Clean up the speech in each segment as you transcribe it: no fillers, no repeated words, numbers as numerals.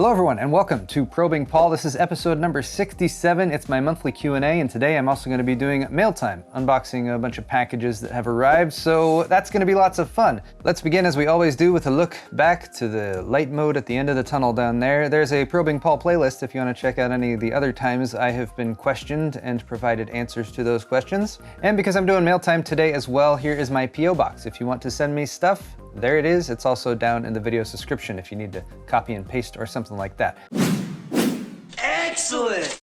Hello everyone and welcome to Probing Paul. This is episode number 67. It's my monthly Q&A and today I'm also going to be doing mail time, unboxing a bunch of packages that have arrived, so that's going to be lots of fun. Let's begin as we always do with a look back to the light mode at the end of the tunnel down there. There's a Probing Paul playlist if you want to check out any of the other times I have been questioned and provided answers to those questions. And because I'm doing mail time today as well, here is my P.O. box. If you want to send me stuff, there it is. It's also down in the video description if you need to copy and paste or something like that. Excellent!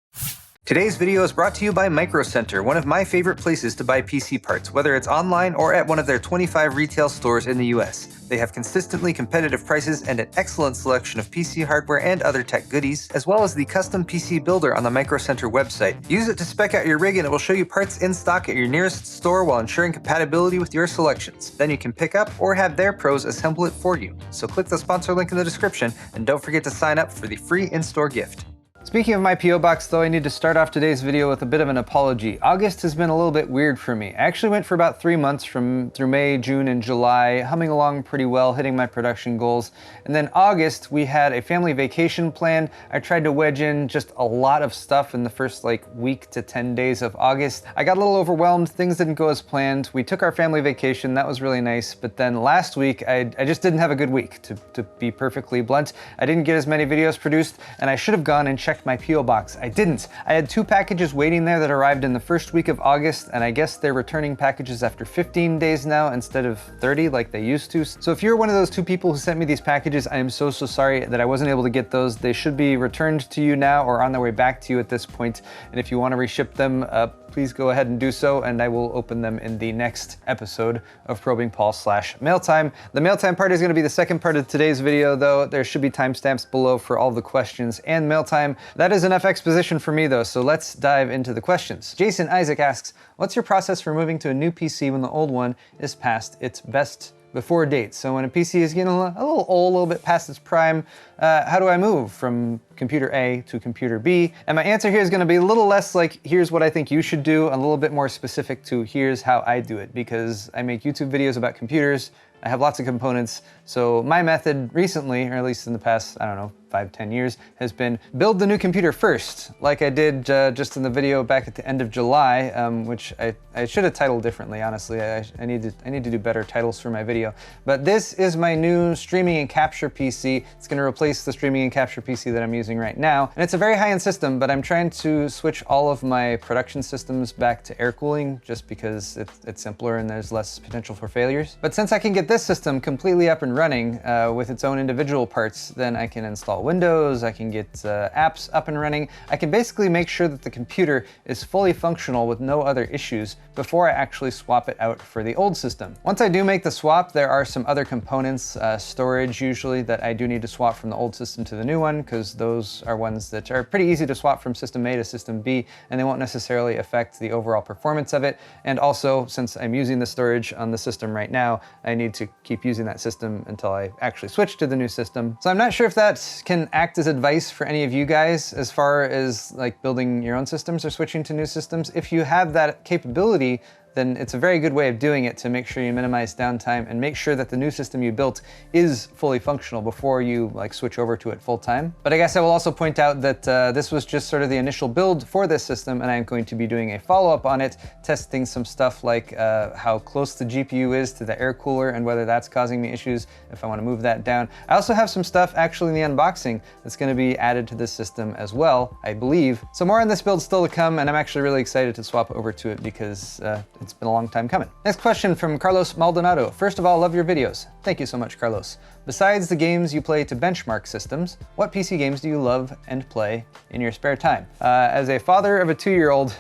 Today's video is brought to you by Micro Center, one of my favorite places to buy PC parts, whether it's online or at one of their 25 retail stores in the US. They have consistently competitive prices and an excellent selection of PC hardware and other tech goodies, as well as the custom PC builder on the Micro Center website. Use it to spec out your rig and it will show you parts in stock at your nearest store while ensuring compatibility with your selections. Then you can pick up or have their pros assemble it for you. So click the sponsor link in the description and don't forget to sign up for the free in-store gift. Speaking of my P.O. box though, I need to start off today's video with a bit of an apology. August has been a little bit weird for me. I actually went for about 3 months through May, June, and July, humming along pretty well, hitting my production goals. And then August, we had a family vacation planned. I tried to wedge in just a lot of stuff in the first week to 10 days of August. I got a little overwhelmed, things didn't go as planned. We took our family vacation, that was really nice. But then last week, I just didn't have a good week, to be perfectly blunt. I didn't get as many videos produced, and I should have gone and checked my P.O. box. I didn't. I had 2 packages waiting there that arrived in the first week of August, and I guess they're returning packages after 15 days now instead of 30 like they used to. So if you're one of those 2 people who sent me these packages, I am so sorry that I wasn't able to get those. They should be returned to you now or on their way back to you at this point. And if you want to reship them, please go ahead and do so, and I will open them in the next episode of Probing Paul / Mail Time. The Mail Time part is going to be the second part of today's video, though. There should be timestamps below for all the questions and Mail Time. That is enough exposition for me, though, so let's dive into the questions. Jason Isaac asks, what's your process for moving to a new PC when the old one is past its best before date? So when a PC is getting a little old, a little bit past its prime, how do I move from computer A to computer B? And my answer here is going to be a little less like, here's what I think you should do, a little bit more specific to here's how I do it, because I make YouTube videos about computers. I have lots of components, so my method recently, or at least in the past, I don't know, 5-10 years, has been build the new computer first, like I did just in the video back at the end of July, which I should have titled differently, honestly. I need to do better titles for my video. But this is my new streaming and capture PC. It's gonna replace the streaming and capture PC that I'm using right now. And it's a very high-end system, but I'm trying to switch all of my production systems back to air cooling just because it's simpler and there's less potential for failures. But since I can get this system completely up and running with its own individual parts, then I can install Windows, I can get apps up and running. I can basically make sure that the computer is fully functional with no other issues before I actually swap it out for the old system. Once I do make the swap, there are some other components, storage usually, that I do need to swap from the old system to the new one, because those are ones that are pretty easy to swap from system A to system B, and they won't necessarily affect the overall performance of it. And also, since I'm using the storage on the system right now, I need to keep using that system until I actually switch to the new system. So I'm not sure if that can act as advice for any of you guys as far as building your own systems or switching to new systems. If you have that capability, then it's a very good way of doing it to make sure you minimize downtime and make sure that the new system you built is fully functional before you switch over to it full time. But I guess I will also point out that this was just sort of the initial build for this system, and I'm going to be doing a follow-up on it, testing some stuff like how close the GPU is to the air cooler and whether that's causing me issues, if I want to move that down. I also have some stuff actually in the unboxing that's going to be added to this system as well, I believe. So more on this build still to come, and I'm actually really excited to swap over to it because it's been a long time coming. Next question from Carlos Maldonado. First of all, love your videos. Thank you so much, Carlos. Besides the games you play to benchmark systems, what PC games do you love and play in your spare time? As a father of a 2-year-old,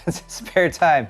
spare time.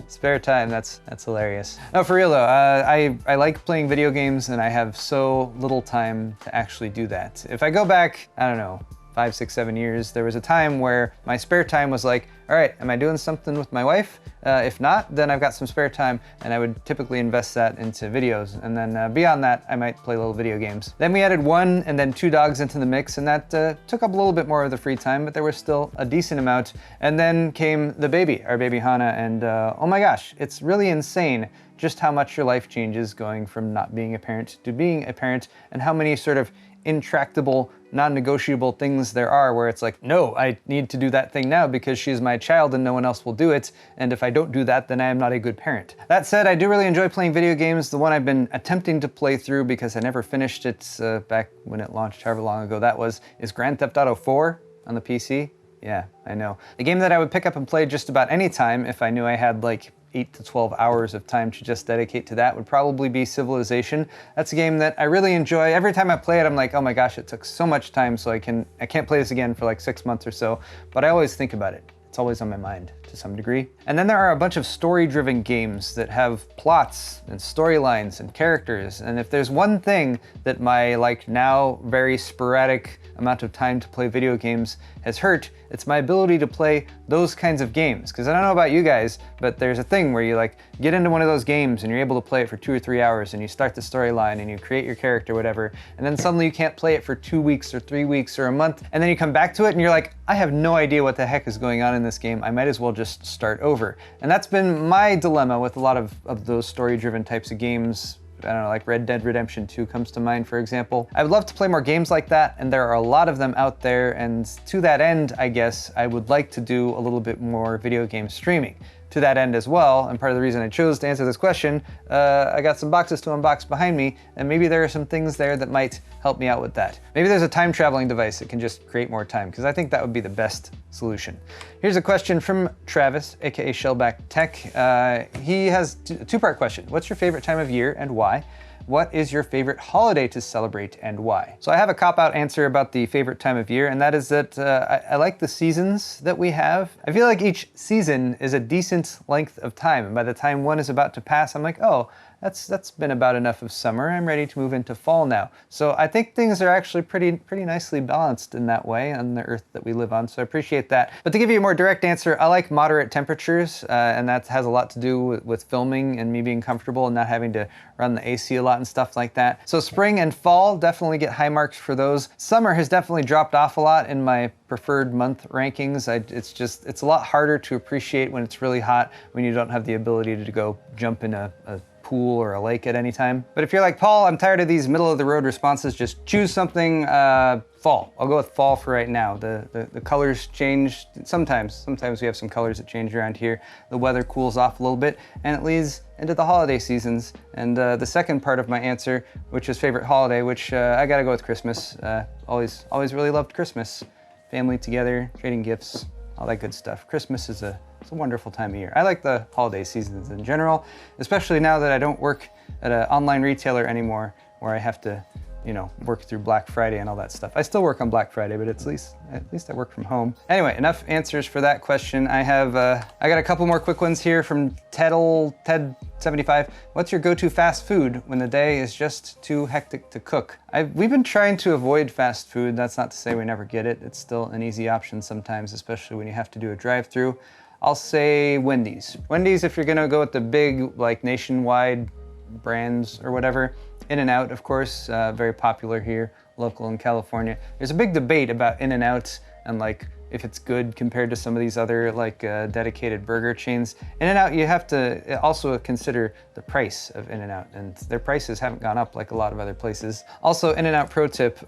Spare time, that's hilarious. No, for real though, I like playing video games and I have so little time to actually do that. If I go back, I don't know, 5, 6, 7 years, there was a time where my spare time was like, all right, am I doing something with my wife? If not, then I've got some spare time, and I would typically invest that into videos. And then beyond that, I might play little video games. Then we added 1 and then 2 dogs into the mix, and that took up a little bit more of the free time, but there was still a decent amount. And then came the baby, our baby Hana, and oh my gosh, it's really insane just how much your life changes going from not being a parent to being a parent, and how many sort of intractable non-negotiable things there are where it's like, no, I need to do that thing now because she's my child and no one else will do it. And if I don't do that, then I am not a good parent. That said, I do really enjoy playing video games. The one I've been attempting to play through because I never finished it back when it launched, however long ago that was, is Grand Theft Auto 4 on the PC. Yeah, I know. A game that I would pick up and play just about any time if I knew I had like 8 to 12 hours of time to just dedicate to that would probably be Civilization. That's a game that I really enjoy. Every time I play it, I'm like, oh my gosh, it took so much time, so I can't play this again for like 6 months or so, but I always think about it. It's always on my mind to some degree. And then there are a bunch of story-driven games that have plots and storylines and characters. And if there's one thing that my like now very sporadic amount of time to play video games has hurt, it's my ability to play those kinds of games. Because I don't know about you guys, but there's a thing where you like get into one of those games and you're able to play it for 2 or 3 hours and you start the storyline and you create your character, whatever, and then suddenly you can't play it for 2 weeks or 3 weeks or a month, and then you come back to it and you're like, I have no idea what the heck is going on in this game. I might as well just start over. And that's been my dilemma with a lot of those story-driven types of games. I don't know, like Red Dead Redemption 2 comes to mind, for example. I would love to play more games like that, and there are a lot of them out there, and to that end, I guess, I would like to do a little bit more video game streaming. To that end as well, and part of the reason I chose to answer this question, I got some boxes to unbox behind me, and maybe there are some things there that might help me out with that. Maybe there's a time traveling device that can just create more time, because I think that would be the best solution. Here's a question from Travis, aka Shellback Tech. He has a two-part question. What's your favorite time of year and why? What is your favorite holiday to celebrate and why? So I have a cop-out answer about the favorite time of year, and that is that I like the seasons that we have. I feel like each season is a decent length of time, and by the time one is about to pass, I'm like, oh, that's been about enough of summer. I'm ready to move into fall now. So I think things are actually pretty nicely balanced in that way on the earth that we live on, so I appreciate that. But to give you a more direct answer, I like moderate temperatures, and that has a lot to do with filming and me being comfortable and not having to run the AC a lot and stuff like that. So spring and fall definitely get high marks for those. Summer has definitely dropped off a lot in my preferred month rankings. It's a lot harder to appreciate when it's really hot, when you don't have the ability to go jump in a pool or a lake at any time. But if you're like, Paul, I'm tired of these middle of the road responses, just choose something. Fall. I'll go with fall for right now. The colors change sometimes. Sometimes we have some colors that change around here. The weather cools off a little bit and it leads into the holiday seasons. And the second part of my answer, which is favorite holiday, which I gotta go with Christmas. Always really loved Christmas. Family together, trading gifts, all that good stuff. Christmas is it's a wonderful time of year. I like the holiday seasons in general, especially now that I don't work at an online retailer anymore where I have to, you know, work through Black Friday and all that stuff. I still work on Black Friday, but at least I work from home. Anyway, enough answers for that question. I got a couple more quick ones here from Ted75. What's your go-to fast food when the day is just too hectic to cook? We've been trying to avoid fast food. That's not to say we never get it. It's still an easy option sometimes, especially when you have to do a drive-through. I'll say Wendy's. Wendy's, if you're gonna go with the big, like nationwide brands or whatever. In-N-Out, of course, very popular here, local in California. There's a big debate about In-N-Out and like if it's good compared to some of these other like dedicated burger chains. In-N-Out, you have to also consider the price of In-N-Out, and their prices haven't gone up like a lot of other places. Also, In-N-Out pro tip,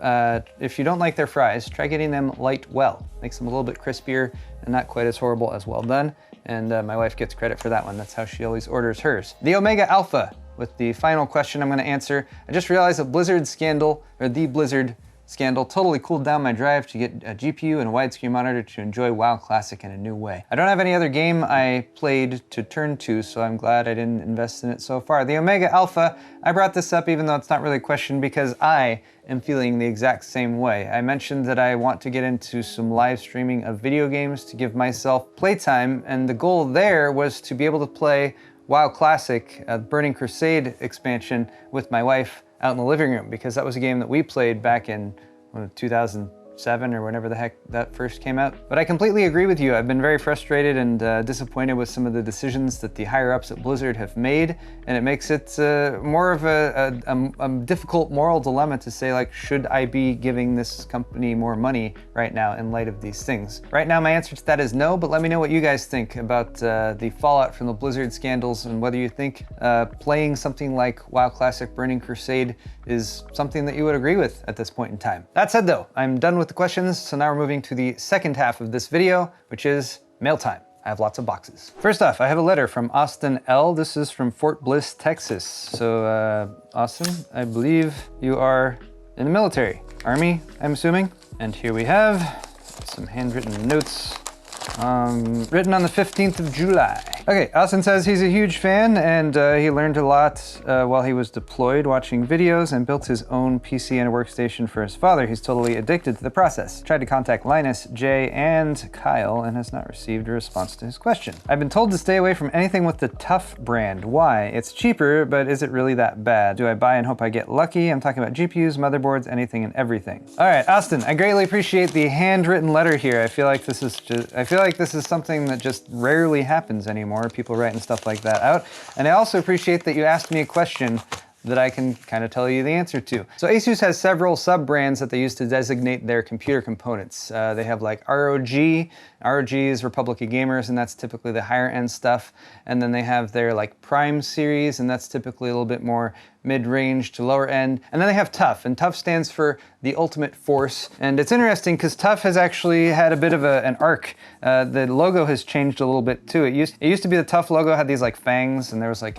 if you don't like their fries, try getting them light well. Makes them a little bit crispier and not quite as horrible as well done. And my wife gets credit for that one. That's how she always orders hers. The Omega Alpha, with the final question I'm gonna answer. I just realized the Blizzard scandal totally cooled down my drive to get a GPU and a widescreen monitor to enjoy WoW Classic in a new way. I don't have any other game I played to turn to, so I'm glad I didn't invest in it so far. The Omega Alpha, I brought this up even though it's not really a question because I am feeling the exact same way. I mentioned that I want to get into some live streaming of video games to give myself playtime, and the goal there was to be able to play WoW Classic, Burning Crusade expansion with my wife out in the living room, because that was a game that we played back in 2000, 2007 or whenever the heck that first came out. But I completely agree with you. I've been very frustrated and disappointed with some of the decisions that the higher ups at Blizzard have made, and it makes it more of a difficult moral dilemma to say, like, should I be giving this company more money right now in light of these things? Right now my answer to that is no, but let me know what you guys think about the fallout from the Blizzard scandals and whether you think playing something like WoW Classic Burning Crusade is something that you would agree with at this point in time. That said though, I'm done with the questions, so now we're moving to the second half of this video, which is mail time. I have lots of boxes. First off, I have a letter from Austin L. This is from Fort Bliss, Texas. So Austin, I believe you are in the military. Army, I'm assuming. And here we have some handwritten notes written on the 15th of July. Okay, Austin says he's a huge fan and he learned a lot while he was deployed watching videos and built his own PC and a workstation for his father. He's totally addicted to the process. Tried to contact Linus, Jay, and Kyle and has not received a response to his question. I've been told to stay away from anything with the Tough brand. Why? It's cheaper, but is it really that bad? Do I buy and hope I get lucky? I'm talking about GPUs, motherboards, anything and everything. All right, Austin, I greatly appreciate the handwritten letter here. I feel like this is something that just rarely happens anymore. People writing stuff like that out. And I also appreciate that you asked me a question that I can kind of tell you the answer to. So ASUS has several sub-brands that they use to designate their computer components. They have like ROG. ROG is Republic of Gamers, and that's typically the higher end stuff. And then they have their like Prime series, and that's typically a little bit more mid-range to lower end. And then they have Tough, and Tough stands for the Ultimate Force. And it's interesting because Tough has actually had a bit of an arc. The logo has changed a little bit too. It used to be the Tough logo had these like fangs, and there was like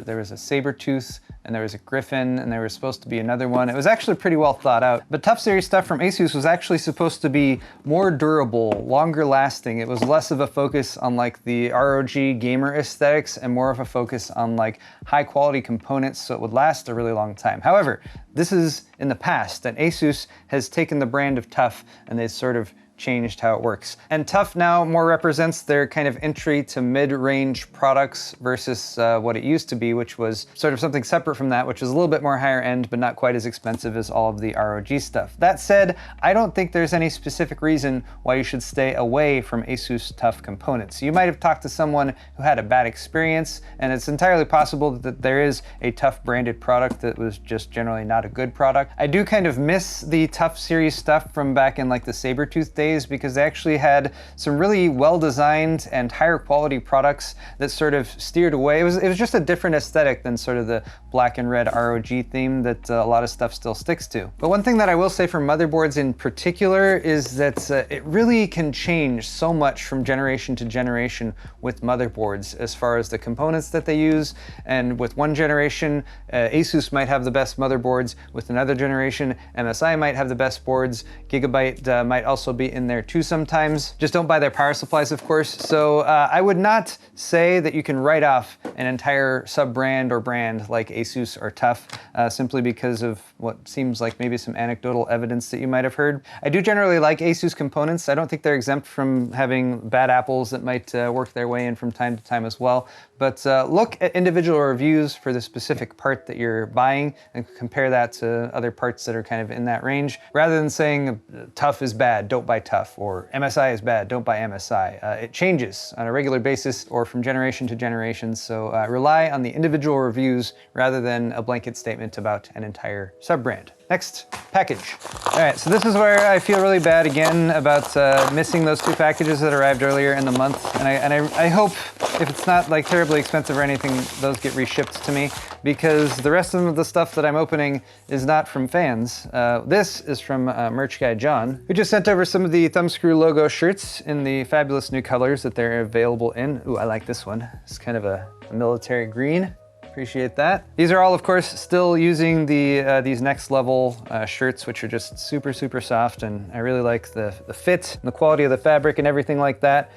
there was a saber tooth, and there was a griffin, and there was supposed to be another one. It was actually pretty well thought out. But Tough series stuff from ASUS was actually supposed to be more durable, longer lasting. It was less of a focus on like the ROG gamer aesthetics and more of a focus on like high quality components so it would last a really long time. However, this is in the past, and ASUS has taken the brand of Tough and they sort of changed how it works. And Tough now more represents their kind of entry to mid-range products versus what it used to be, which was sort of something separate from that, which is a little bit more higher end, but not quite as expensive as all of the ROG stuff. That said, I don't think there's any specific reason why you should stay away from ASUS Tough components. You might have talked to someone who had a bad experience, and it's entirely possible that there is a Tough branded product that was just generally not a good product. I do kind of miss the Tough series stuff from back in like the Sabertooth days, because they actually had some really well-designed and higher quality products that sort of steered away. It was just a different aesthetic than sort of the black and red ROG theme that a lot of stuff still sticks to. But one thing that I will say for motherboards in particular is that it really can change so much from generation to generation with motherboards as far as the components that they use. And with one generation, ASUS might have the best motherboards. With another generation, MSI might have the best boards. Gigabyte might also be in there too sometimes. Just don't buy their power supplies, of course. So I would not say that you can write off an entire sub-brand or brand like ASUS or Tough simply because of what seems like maybe some anecdotal evidence that you might have heard. I do generally like ASUS components. I don't think they're exempt from having bad apples that might work their way in from time to time as well. But look at individual reviews for the specific part that you're buying and compare that to other parts that are kind of in that range, rather than saying Tough is bad, don't buy Tough, or MSI is bad, don't buy MSI. It changes on a regular basis or from generation to generation, so rely on the individual reviews rather than a blanket statement about an entire sub-brand. Next, package. All right, so this is where I feel really bad again about missing those two packages that arrived earlier in the month. And I hope, if it's not like terribly expensive or anything, those get reshipped to me, because the rest of the stuff that I'm opening is not from fans. This is from Merch Guy John, who just sent over some of the Thumbscrew logo shirts in the fabulous new colors that they're available in. Ooh, I like this one. It's kind of a military green. Appreciate that. These are all, of course, still using these next level shirts, which are just super, super soft, and I really like the fit and the quality of the fabric and everything like that.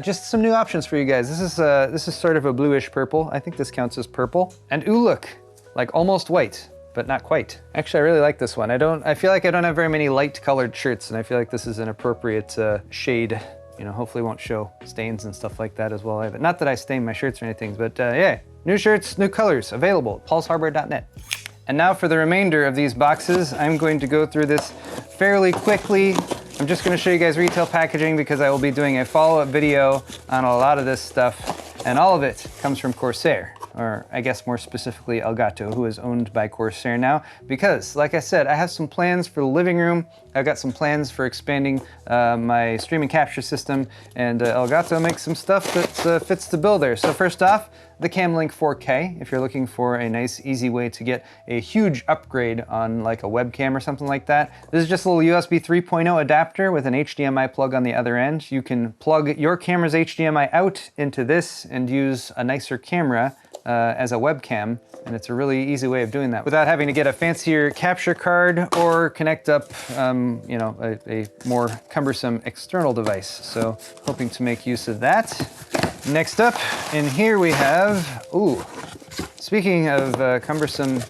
Just some new options for you guys. This is sort of a bluish purple. I think this counts as purple. And ooh, look, like almost white, but not quite. Actually, I really like this one. I feel like I don't have very many light colored shirts, and I feel like this is an appropriate shade. You know, hopefully won't show stains and stuff like that as well. Not that I stain my shirts or anything, but yeah. New shirts, new colors, available at paulshardware.net. And now for the remainder of these boxes, I'm going to go through this fairly quickly. I'm just going to show you guys retail packaging because I will be doing a follow-up video on a lot of this stuff, and all of it comes from Corsair. Or I guess more specifically Elgato, who is owned by Corsair now, because like I said, I have some plans for the living room. I've got some plans for expanding my streaming capture system, and Elgato makes some stuff that fits the bill there. So first off, the Camlink 4K, if you're looking for a nice, easy way to get a huge upgrade on like a webcam or something like that. This is just a little USB 3.0 adapter with an HDMI plug on the other end. You can plug your camera's HDMI out into this and use a nicer camera as a webcam, and it's a really easy way of doing that without having to get a fancier capture card or connect up, you know, a more cumbersome external device. So hoping to make use of that. Next up, in here we have, ooh, speaking of cumbersome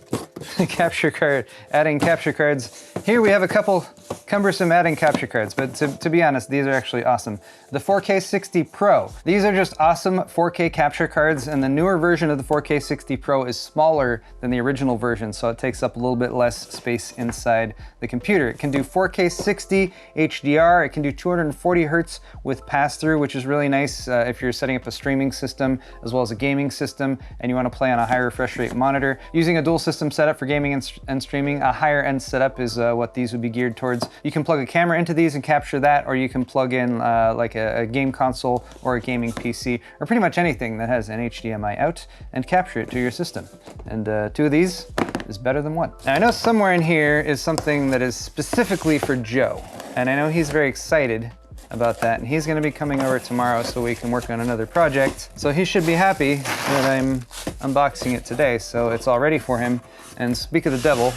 capture card, adding capture cards, here we have a couple cumbersome adding capture cards, but to be honest, these are actually awesome. The 4K60 Pro. These are just awesome 4K capture cards, and the newer version of the 4K60 Pro is smaller than the original version, so it takes up a little bit less space inside the computer. It can do 4K 60 HDR, it can do 240 Hertz with pass-through, which is really nice if you're setting up a streaming system as well as a gaming system, and you want to play on a high refresh rate monitor. Using a dual system setup for gaming and streaming, a higher end setup is what these would be geared towards. You can plug a camera into these and capture that, or you can plug in like a game console or a gaming PC, or pretty much anything that has an HDMI out, and capture it to your system. And two of these is better than one. Now I know somewhere in here is something that is specifically for Joe, and I know he's very excited about that, and he's gonna be coming over tomorrow so we can work on another project. So he should be happy that I'm unboxing it today, so it's all ready for him. And speak of the devil,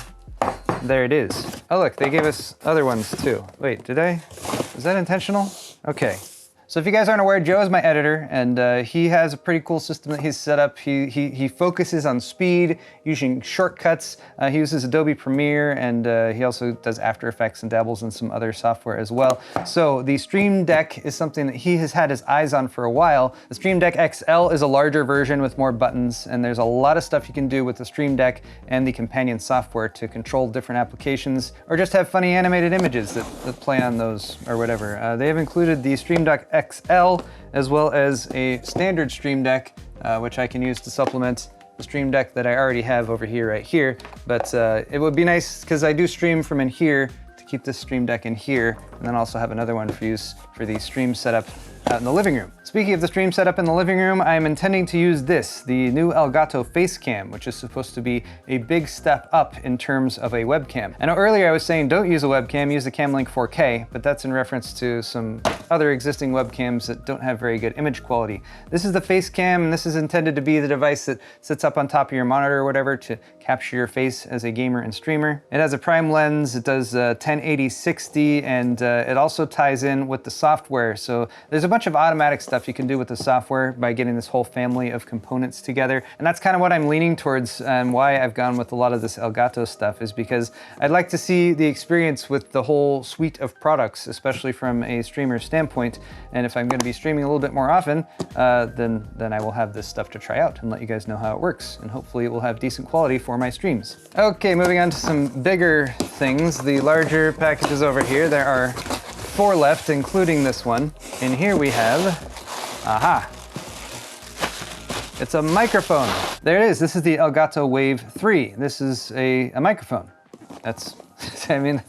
there it is. Oh look, they gave us other ones too. Wait, did I? Is that intentional? Okay. So if you guys aren't aware, Joe is my editor, and he has a pretty cool system that he's set up. He focuses on speed, using shortcuts. He uses Adobe Premiere, and he also does After Effects and dabbles in some other software as well. So the Stream Deck is something that he has had his eyes on for a while. The Stream Deck XL is a larger version with more buttons, and there's a lot of stuff you can do with the Stream Deck and the companion software to control different applications, or just have funny animated images that play on those or whatever. They have included the Stream Deck XL, as well as a standard Stream Deck, which I can use to supplement the Stream Deck that I already have over here, right here. But it would be nice, because I do stream from in here, to keep this Stream Deck in here, and then also have another one for use for the stream setup out in the living room. Speaking of the stream setup in the living room, I am intending to use this, the new Elgato Facecam, which is supposed to be a big step up in terms of a webcam. I know earlier I was saying don't use a webcam, use the Camlink 4K, but that's in reference to some other existing webcams that don't have very good image quality. This is the Facecam, and this is intended to be the device that sits up on top of your monitor or whatever to capture your face as a gamer and streamer. It has a prime lens, it does 1080-60, and it also ties in with the software. So there's a bunch of automatic stuff you can do with the software by getting this whole family of components together. And that's kind of what I'm leaning towards, and why I've gone with a lot of this Elgato stuff, is because I'd like to see the experience with the whole suite of products, especially from a streamer standpoint. And if I'm going to be streaming a little bit more often, then I will have this stuff to try out and let you guys know how it works. And hopefully it will have decent quality for my streams. Okay, moving on to some bigger things. The larger packages over here, there are 4 left, including this one. And here we have, aha, it's a microphone. There it is. This is the Elgato Wave 3. This is a microphone. That's, I mean,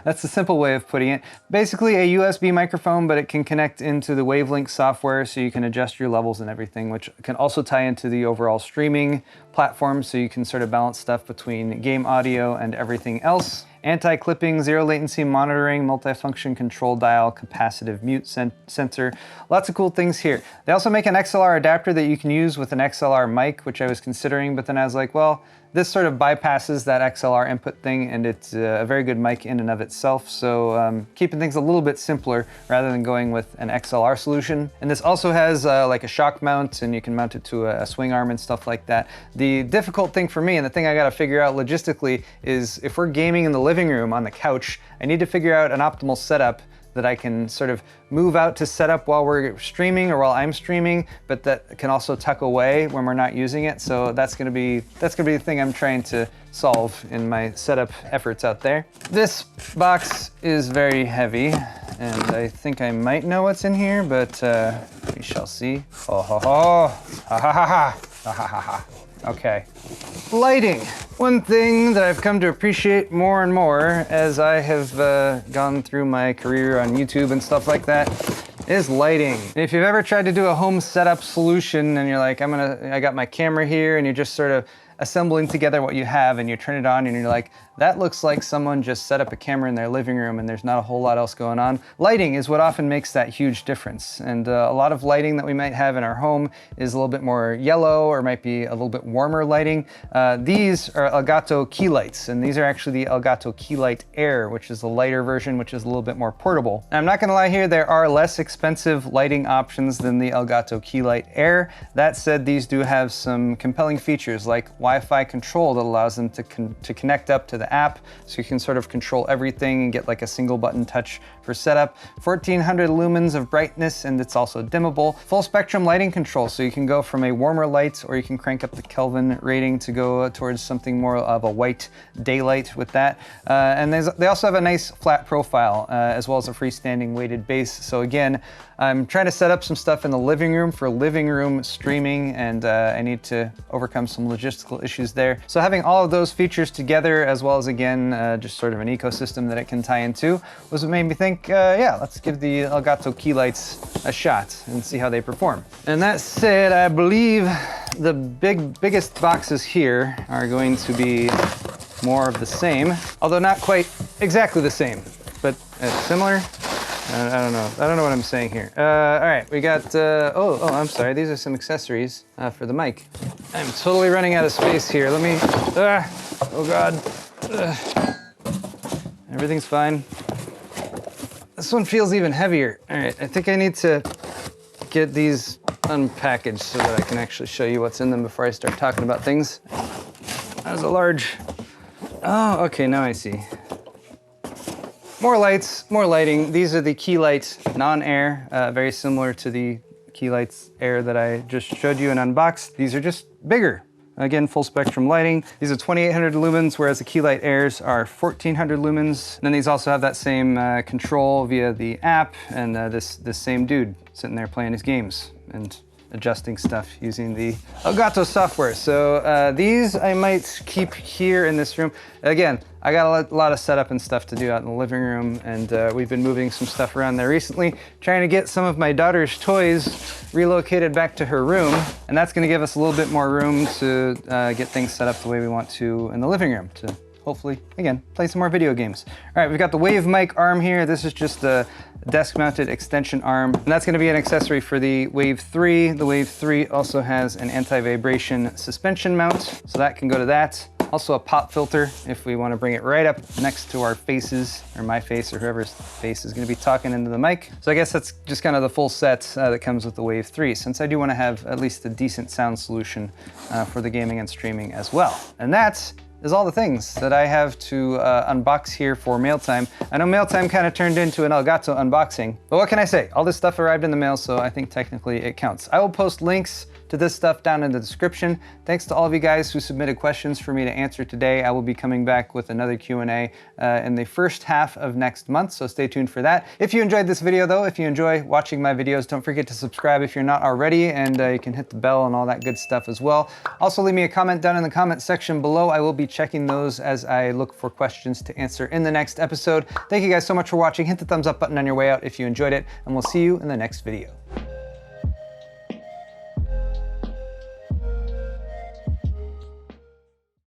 that's a simple way of putting it. Basically a USB microphone, but it can connect into the Wavelink software, so you can adjust your levels and everything, which can also tie into the overall streaming platform, so you can sort of balance stuff between game audio and everything else. Anti-clipping, zero latency monitoring, multifunction control dial, capacitive mute sensor. Lots of cool things here. They also make an XLR adapter that you can use with an XLR mic, which I was considering, but then I was like, well, this sort of bypasses that XLR input thing, and it's a very good mic in and of itself, so keeping things a little bit simpler rather than going with an XLR solution. And this also has like a shock mount, and you can mount it to a swing arm and stuff like that. The difficult thing for me, and the thing I gotta figure out logistically, is if we're gaming in the living room on the couch, I need to figure out an optimal setup that I can sort of move out to set up while we're streaming or while I'm streaming, but that can also tuck away when we're not using it. So that's gonna be the thing I'm trying to solve in my setup efforts out there. This box is very heavy, and I think I might know what's in here, but we shall see. Oh, ho, ho. Ha, ha, ha, ha. Ha, ha, ha, ha. Okay. Lighting. One thing that I've come to appreciate more and more as I have gone through my career on YouTube and stuff like that is lighting. If you've ever tried to do a home setup solution and you're like, I got my camera here, and you're just sort of assembling together what you have, and you turn it on and you're like, that looks like someone just set up a camera in their living room and there's not a whole lot else going on. Lighting is what often makes that huge difference. And a lot of lighting that we might have in our home is a little bit more yellow, or might be a little bit warmer lighting. These are Elgato key lights, and these are actually the Elgato Key Light Air, which is the lighter version, which is a little bit more portable. And I'm not gonna lie here, there are less expensive lighting options than the Elgato Key Light Air. That said, these do have some compelling features like Wi-Fi control that allows them to connect up to the app, so you can sort of control everything and get like a single button touch for setup. 1400 lumens of brightness, and it's also dimmable. Full spectrum lighting control, so you can go from a warmer light, or you can crank up the Kelvin rating to go towards something more of a white daylight with that. And they also have a nice flat profile, as well as a freestanding weighted base. So again, I'm trying to set up some stuff in the living room for living room streaming, and I need to overcome some logistical issues there. So having all of those features together, as well as again, just sort of an ecosystem that it can tie into, was what made me think, yeah, let's give the Elgato key lights a shot and see how they perform. And that said, I believe the biggest boxes here are going to be more of the same, although not quite exactly the same, but similar. I don't know what I'm saying here. All right, we got, I'm sorry, these are some accessories for the mic. I'm totally running out of space here. Let me, oh God. Everything's fine. This one feels even heavier. All right, I think I need to get these unpackaged so that I can actually show you what's in them before I start talking about things. That was a large, oh, okay, now I see. More lights, more lighting. These are the Key Light Non-Air, very similar to the Key Lights Air that I just showed you and unboxed. These are just bigger. Again, full spectrum lighting. These are 2800 lumens, whereas the Key Light Airs are 1400 lumens. And then these also have that same control via the app, and this same dude sitting there playing his games and adjusting stuff using the Elgato software. So these I might keep here in this room. Again, I got a lot of setup and stuff to do out in the living room, and we've been moving some stuff around there recently, trying to get some of my daughter's toys relocated back to her room, and that's gonna give us a little bit more room to get things set up the way we want to in the living room, to hopefully, again, play some more video games. All right, we've got the Wave mic arm here. This is just a desk-mounted extension arm, and that's gonna be an accessory for the Wave 3. The Wave 3 also has an anti-vibration suspension mount, so that can go to that. Also a pop filter if we want to bring it right up next to our faces, or my face, or whoever's face is going to be talking into the mic. So I guess that's just kind of the full set that comes with the Wave 3, since I do want to have at least a decent sound solution for the gaming and streaming as well. And that is all the things that I have to unbox here for mail time. I know mail time kind of turned into an Elgato unboxing, but what can I say? All this stuff arrived in the mail, so I think technically it counts. I will post links to this stuff down in the description. Thanks to all of you guys who submitted questions for me to answer today. I will be coming back with another Q&A in the first half of next month, so stay tuned for that. If you enjoyed this video though, if you enjoy watching my videos, don't forget to subscribe if you're not already, and you can hit the bell and all that good stuff as well. Also leave me a comment down in the comment section below. I will be checking those as I look for questions to answer in the next episode. Thank you guys so much for watching. Hit the thumbs up button on your way out if you enjoyed it, and we'll see you in the next video.